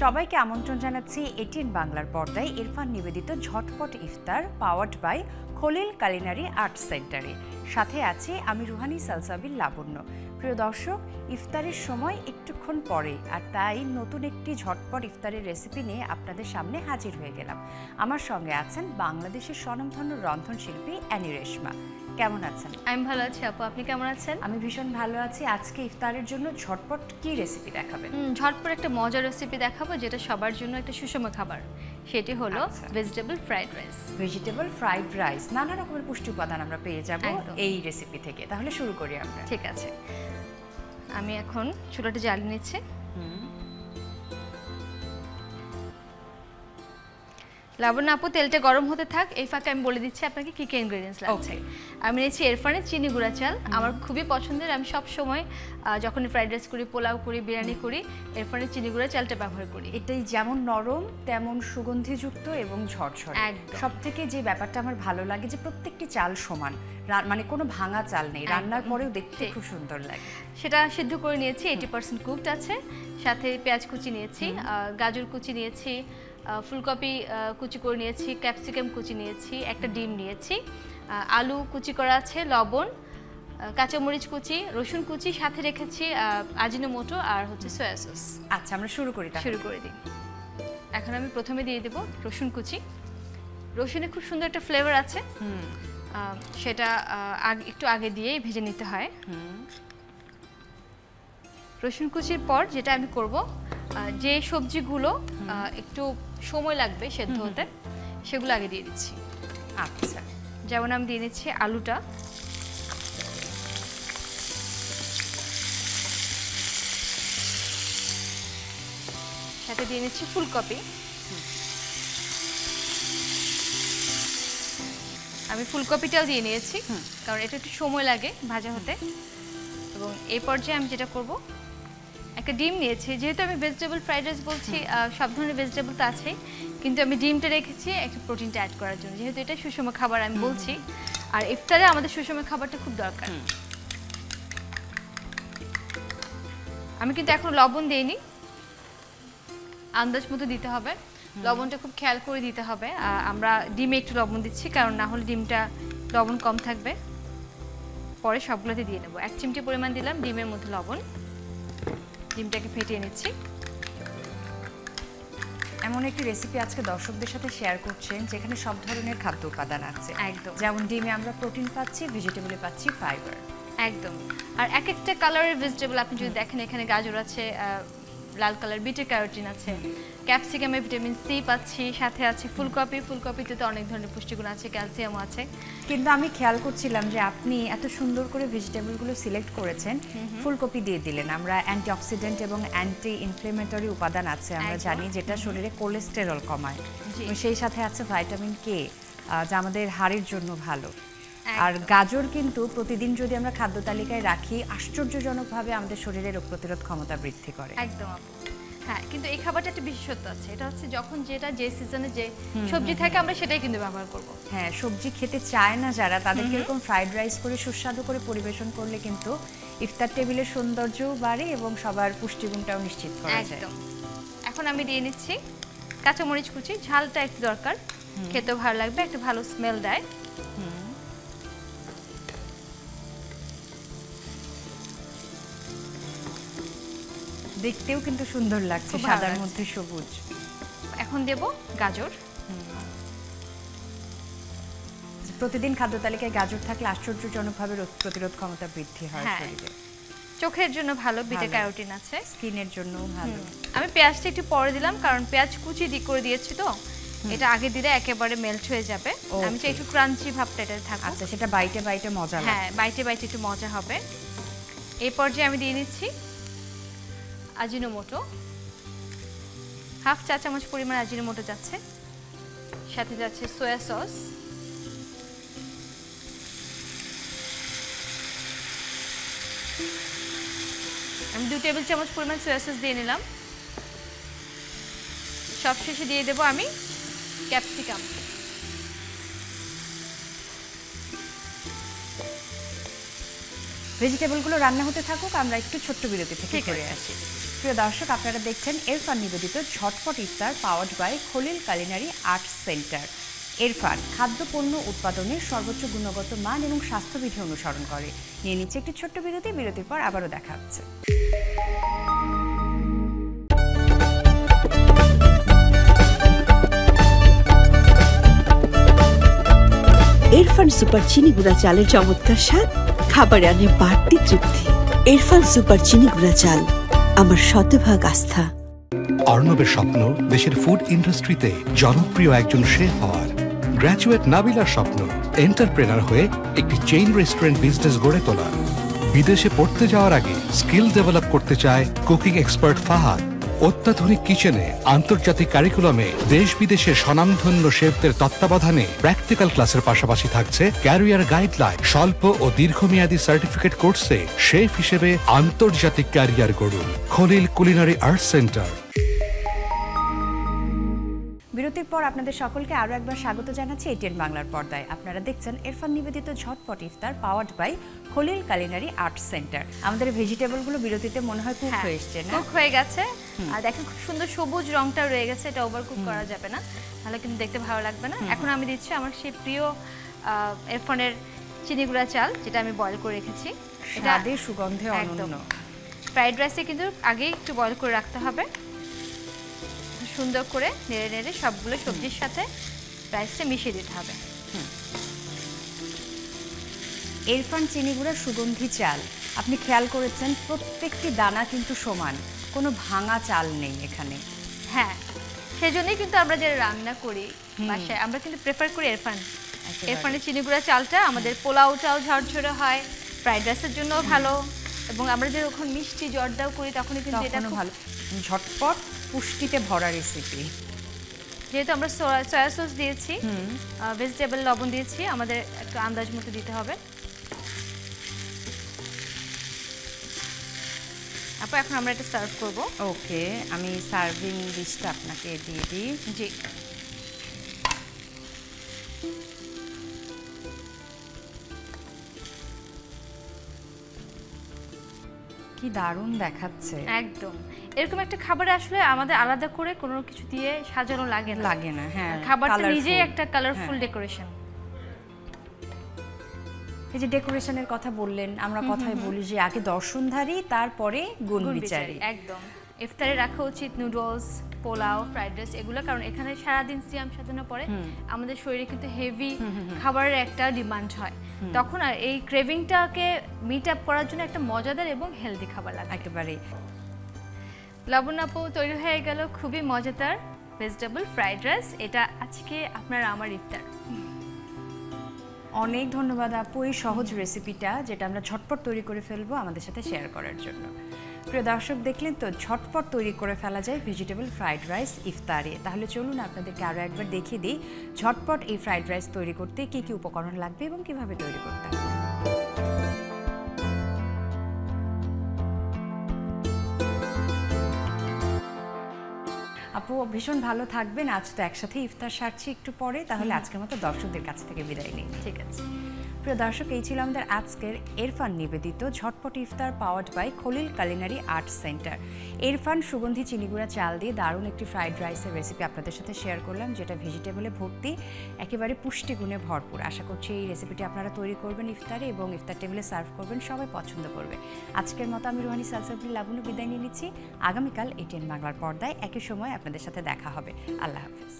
সবাইকে আমন্ত্রণ জানাচ্ছি এটিএন বাংলার পর্দায় ইরফান নিবেদিত ঝটপট ইফতার powered by Khalil culinary art সেন্টারে। সাথে আছি আমি রুহানি সালসাবিল লাবণ্য। প্রিয় দর্শক, ইফতারের সময় একটুক্ষণ পরে, আর তাই নতুন একটি ঝটপট ইফতারের রেসিপি নিয়ে আপনাদের সামনে হাজির হয়ে গেলাম। আমার সঙ্গে আছেন বাংলাদেশের স্বনামধন্য রন্ধনশিল্পী অ্যানি রেশমা। কেমন আছেন? আমি ভালো আছি আপু, আপনি কেমন আছেন? আমি ভীষণ ভালো আছি। আজকে ইফতারের জন্য ঝটপট কি রেসিপি দেখাবেন? ঝটপট একটা মজার রেসিপি দেখাবো, যেটা সবার জন্য একটা সুষম খাবার। সেটি হলো vegetable fried rice. Vegetable fried rice, নানা রকমের পুষ্টি উপাদান আমরা পেয়ে যাব এই রেসিপি থেকে। তাহলে শুরু করি আমরা। ঠিক আছে, আমি এখন চুলাটা জ্বালিয়ে নিচ্ছি। লাবণ্য আপু, তেলটা গরম হতে থাক, এই ফাঁকে আমি বলে দিচ্ছি আপনাকে কি কি ইনগ্রেডিয়েন্টস লাগছে। আমি নিয়েছি এরফানের চিনি গুঁড়া চাল, আমার খুবই পছন্দের। আমি সব সময় যখন ফ্রাইড রাইস করি, পোলাও করি, বিরিয়ানি করি, এরফানের চিনি গুঁড়া চালটা ব্যবহার করি। এটাই যেমন নরম তেমন সুগন্ধিযুক্ত এবং ঝরঝরে। সবথেকে যে ব্যাপারটা আমার ভালো লাগে যে প্রত্যেকটি চাল সমান, মানে কোনো ভাঙা চাল নেই, রান্নার পরেও দেখতে খুব সুন্দর লাগে। সেটা সিদ্ধ করে নিয়েছি, 80% কুকড আছে। সাথে পেঁয়াজ কুচি নিয়েছি, গাজর কুচি নিয়েছি, ফুলকপি কুচি করে নিয়েছি, ক্যাপসিকাম কুচি নিয়েছি, একটা ডিম নিয়েছি, আলু কুচি করা আছে, লবণ, কাঁচামরিচ কুচি, রসুন কুচি, সাথে রেখেছি আজিনোমোটো আর হচ্ছে সয়া সস। আচ্ছা, আমরা শুরু করি। শুরু করে দিই। এখন আমি প্রথমে দিয়ে দেব রসুন কুচি। রসুনে খুব সুন্দর একটা ফ্লেভার আছে, সেটা একটু আগে দিয়েই ভেজে নিতে হয়। রসুন কুচির পর যেটা আমি করব, যে সবজিগুলো একটু সময় লাগবে সেদ্ধ হতে, সেগুলো আগে দিয়ে দিচ্ছি। আচ্ছা, যেমন আমি দিয়ে নিচ্ছি আলুটা, সাথে দিয়ে নিচ্ছি ফুলকপি। আমি ফুলকপিটাও দিয়ে নিয়েছি, কারণ এটা একটু সময় লাগে ভাজা হতে। এবং এই পর্যায়ে আমি যেটা করব, একটা ডিম নিয়েছি। যেহেতু আমি ভেজিটেবল ফ্রাইড রাইস বলছি, সব ধরনের ভেজিটেবল তো আছেই, কিন্তু আমি ডিমটা রেখেছি একটু প্রোটিনটা অ্যাড করার জন্য, যেহেতু এটা সুষম খাবার আমি বলছি, আর ইফতারে আমাদের সুষম খাবারটা খুব দরকার। আমি কিন্তু এখন লবণ দিইনি, আন্দাজ মতো দিতে হবে। লবণটা খুব খেয়াল করে দিতে হবে। আমরা ডিমে একটু লবণ দিচ্ছি, কারণ না হলে ডিমটা লবণ কম থাকবে। পরে সবগুলোতে দিয়ে নেব। 1 চিমটি পরিমাণ দিলাম ডিমের মধ্যে লবণ। ডিমটাকে ফেটিয়ে নিচ্ছি। এমন একটি রেসিপি আজকে দর্শকদের সাথে শেয়ার করছেন যেখানে সব ধরনের খাদ্য উপাদান আছে। একদম, যেমন ডিমে আমরা প্রোটিন পাচ্ছি, ভেজিটেবলে পাচ্ছি ফাইবার। একদম। আর এক একটা কালারের ভেজিটেবল আপনি যদি দেখেন, এখানে গাজর আছে, লাল কালার বিটা ক্যারোটিন আছে, ক্যাপসিকামে ভিটামিন সি পাচ্ছি, সাথে আছে ফুলকপি। ফুলকপিতে তো অনেক ধরনের পুষ্টিগুণ আছে, ক্যালসিয়ামও আছে। কিন্তু আমি খেয়াল করছিলাম যে আপনি এত সুন্দর করে ভেজিটেবলগুলো সিলেক্ট করেছেন, ফুলকপি দিয়ে দিলেন। আমরা অ্যান্টিঅক্সিডেন্ট এবং অ্যান্টি ইনফ্লেমেটরি উপাদান আছে আমরা জানি, যেটা শরীরে কোলেস্টেরল কমায়। সেই সাথে আছে ভিটামিন কে, যা আমাদের হাড়ের জন্য ভালো। আর গাজর কিন্তু প্রতিদিন যদি আমরা খাদ্য তালিকায় রাখি, আশ্চর্যজনকভাবে আমাদের শরীরের রোগ প্রতিরোধ ক্ষমতা বৃদ্ধি করে। একদম। হ্যাঁ, কিন্তু এই খাবারটা একটা বিশেষত্ব আছে। এটা হচ্ছে যখন যেটা যে সিজনে যে সবজি থাকে, আমরা সেটাই কিন্তু ব্যবহার করব। হ্যাঁ, সবজি খেতে চায় না যারা, তাদেরকে এরকম ফ্রাইড রাইস করে সুস্বাদু করে পরিবেশন করলে কিন্তু ইফতার টেবিলের সৌন্দর্যও বাড়ে এবং সবার পুষ্টিগুণটাও নিশ্চিত করা যায়। একদম। এখন আমি দিয়ে নিচ্ছি কাঁচামরিচ কুচি। ঝালটা একটু দরকার, খেতেও ভালো লাগবে, একটা ভালো স্মেল দেয়। দেখতেও কিন্তু সুন্দর লাগছে, সাদার মধ্যে সবুজ। এখন দেব গাজর। প্রতিদিন খাদ্য তালিকায় গাজর থাকলে আশ্চর্যজনকভাবে রোগ প্রতিরোধ ক্ষমতা বৃদ্ধি হয় শরীরে। চোখের জন্য ভালো, বিটা ক্যারোটিন আছে, স্কিনের জন্যও ভালো। আমি পেঁয়াজটা একটু পরে দিলাম, কারণ পেঁয়াজ কুচি করে দিয়েছি, তো এটা আগে দিলে একেবারে মেল্ট হয়ে যাবে। আমি চাই একটু ক্রাঞ্চি ভাবটা এটা থাকবে। আচ্ছা, সেটা বাইটে বাইটে মজা লাগে। হ্যাঁ, বাইটে বাইটে একটু মজা হবে। এই পর্যায়ে আমি দিয়ে নিচ্ছি আজিনোমোটো। 1/2 চা চামচ পরিমাণ আজিনোমোটো যাচ্ছে, সাথে যাচ্ছে সয়া সস, আমি 2 টেবিল চামচ পরিমাণ সয়া সস দিয়ে নিলাম। সবশেষে দিয়ে দেব আমি ক্যাপসিকাম। ভেজিটেবলগুলো রান্না হতে থাকুক, আমরা একটু ছোট্ট বিরতি থেকে ঘুরে আসি। প্রিয় দর্শক, আপনারা দেখছেন ইরফান নিবেদিত ঝটপট ইফতার powered by Khalil culinary arts centre. Irfan খাদ্যপণ্য উৎপাদনে সর্বোচ্চ গুণগত মান এবং স্বাস্থ্যবিধি অনুসরণ করে। নিয়ে নিচ্ছে একটি ছোট্ট বিরতি, বিরতির পর আবারও দেখা হচ্ছে। ইরফান সুপার চিনি গুঁড়া চালের চমৎকার স্বাদ, খাবারে আনে বাড়তি তৃপ্তি। ইরফান সুপার চিনি গুঁড়া চাল, আমার শতভাগ আস্থা। অর্ণবের স্বপ্ন দেশের ফুড ইন্ডাস্ট্রিতে জনপ্রিয় একজন শেফ হওয়ার। গ্র্যাজুয়েট নাবিলার স্বপ্ন এন্টারপ্রেনার হয়ে একটি চেইন রেস্টুরেন্ট বিজনেস গড়ে তোলা। বিদেশে পড়তে যাওয়ার আগে স্কিল ডেভেলপ করতে চায় কুকিং এক্সপার্ট ফাহাদ। অত্যাধুনিক কিচেনে আন্তর্জাতিক কারিকুলামে দেশ বিদেশের স্বনামধন্য শেফদের তত্ত্বাবধানে প্র্যাকটিক্যাল ক্লাসের পাশাপাশি থাকছে ক্যারিয়ার গাইডলাইন। স্বল্প ও দীর্ঘমেয়াদী সার্টিফিকেট কোর্সে শেফ হিসেবে আন্তর্জাতিক ক্যারিয়ার গড়ুন। Khalil culinary art centre. বিরতির পর আপনাদের সকলকে আরও একবার স্বাগত জানাচ্ছি এটিএন বাংলার পর্দায়। আপনারা দেখছেন ইরফান নিবেদিত ঝটপট ইফতার powered by Khalil culinary art centre. আমাদের ভেজিটেবলগুলো বিরতিতে মনে হয় কুক হয়ে এসছে না? কুক হয়ে গেছে, আর দেখেন খুব সুন্দর সবুজ রংটা রয়ে গেছে। এটা ওভার কুক করা যাবে না, তাহলে কিন্তু দেখতে ভালো লাগবে না। এখন আমি দিচ্ছি আমার সেই প্রিয় ইরফানের চিনি গুঁড়া চাল, যেটা আমি বয়েল করে রেখেছি। স্বাদে সুগন্ধে অনন্য। ফ্রাইড রাইসে কিন্তু আগেই একটু বয়েল করে রাখতে হবে। সুন্দর করে নেড়ে নেড়ে সবগুলো সবজির সাথে রাইসটা মিশিয়ে দিতে হবে। ইরফান চিনি গুঁড়া সুগন্ধি চাল, আপনি খেয়াল করেছেন প্রত্যেকটি দানা কিন্তু সমান, কোনো ভাঙা চাল নেই এখানে। হ্যাঁ, সেজন্যই কিন্তু আমরা যারা রান্না করি বাসায়, আমরা কিন্তু প্রেফার করি ইরফানের চিনি গুঁড়া চালটা। আমাদের পোলাওটাও ঝরঝরে হয়, ফ্রাইড রাইসের জন্যও ভালো, এবং আমরা যখন মিষ্টি জর্দাও করি তখনই কিন্তু এটা ভালো। ঝটপট পুষ্টিতে ভরা রেসিপি। যেহেতু আমরা সয়া সস দিয়েছি, ভেজিটেবল লবণ দিয়েছি, আমাদের একটু আন্দাজ মতো দিতে হবে। তারপর এখন আমরা এটা সার্ভ করব। ওকে, আমি সার্ভিং ডিশটা আপনাকে দিয়ে দিই। জি, কি দারুণ দেখাচ্ছে। একদম এরকম একটা খাবারে আসলে আমাদের আলাদা করে কোনো কিছু দিয়ে সাজানো লাগে না। হ্যাঁ, খাবারটা নিজেই একটা কালারফুল ডেকোরেশন। এই যে ডেকোরেশনের কথা বললেন, আমরা কথাই বলি যে আগে দর্শনধারী, তারপরে গুণবিচারী। একদম ইফতারে রাখা উচিত নুডলস, পোলাও, ফ্রাইড রাইস এগুলো, কারণ এখানে সারাদিন সিয়াম সাধনার পরে আমাদের শরীরে কিন্তু হেভি খাবারের একটা ডিমান্ড হয়। তখন আর এই ক্রেভিংটাকে মিট আপ করার জন্য একটা মজাদার এবং হেলদি খাবার লাগে। একেবারে। লবণ আপু, তৈরি হয়ে গেল খুবই মজাদার ভেজিটেবল ফ্রাইড রাইস। এটা আজকে আপনার আমার ইফতার। অনেক ধন্যবাদ আপু এই সহজ রেসিপিটা, যেটা আমরা ঝটপট তৈরি করে ফেলবো, আমাদের সাথে শেয়ার করার জন্য। প্রিয় দর্শক, দেখলেন তো ঝটপট তৈরি করে ফেলা যায় ভেজিটেবল ফ্রাইড রাইস ইফতারে। তাহলে চলুন আপনাদেরকে আরও একবার দেখিয়ে দিই ঝটপট এই ফ্রাইড রাইস তৈরি করতে কী কী উপকরণ লাগবে এবং কিভাবে তৈরি করতে হবে। আপু ভীষণ ভালো থাকবেন। আজ তো একসাথে ইফতার সারছি একটু পরে, তাহলে আজকের মতো দর্শকদের কাছ থেকে বিদায় নিই। ঠিক আছে প্রিয় দর্শক, এই ছিল আমাদের আজকের ইরফান নিবেদিত ঝটপট ইফতার powered by Khalil culinary art centre. Irfan সুগন্ধি চিনিগুড়া চাল দিয়ে দারুণ একটি ফ্রাইড রাইসের রেসিপি আপনাদের সাথে শেয়ার করলাম, যেটা ভেজিটেবলে ভর্তি, একেবারে পুষ্টিগুণে ভরপুর। আশা করছি এই রেসিপিটি আপনারা তৈরি করবেন ইফতারে এবং ইফতার টেবিলে সার্ভ করবেন, সবাই পছন্দ করবে। আজকের মতো আমি রুহানি সালসাবিল লাবণ্য বিদায় নিয়ে নিচ্ছি। আগামীকাল এটিএন বাংলার পর্দায় একই সময় আপনাদের সাথে দেখা হবে। আল্লাহ হাফিজ।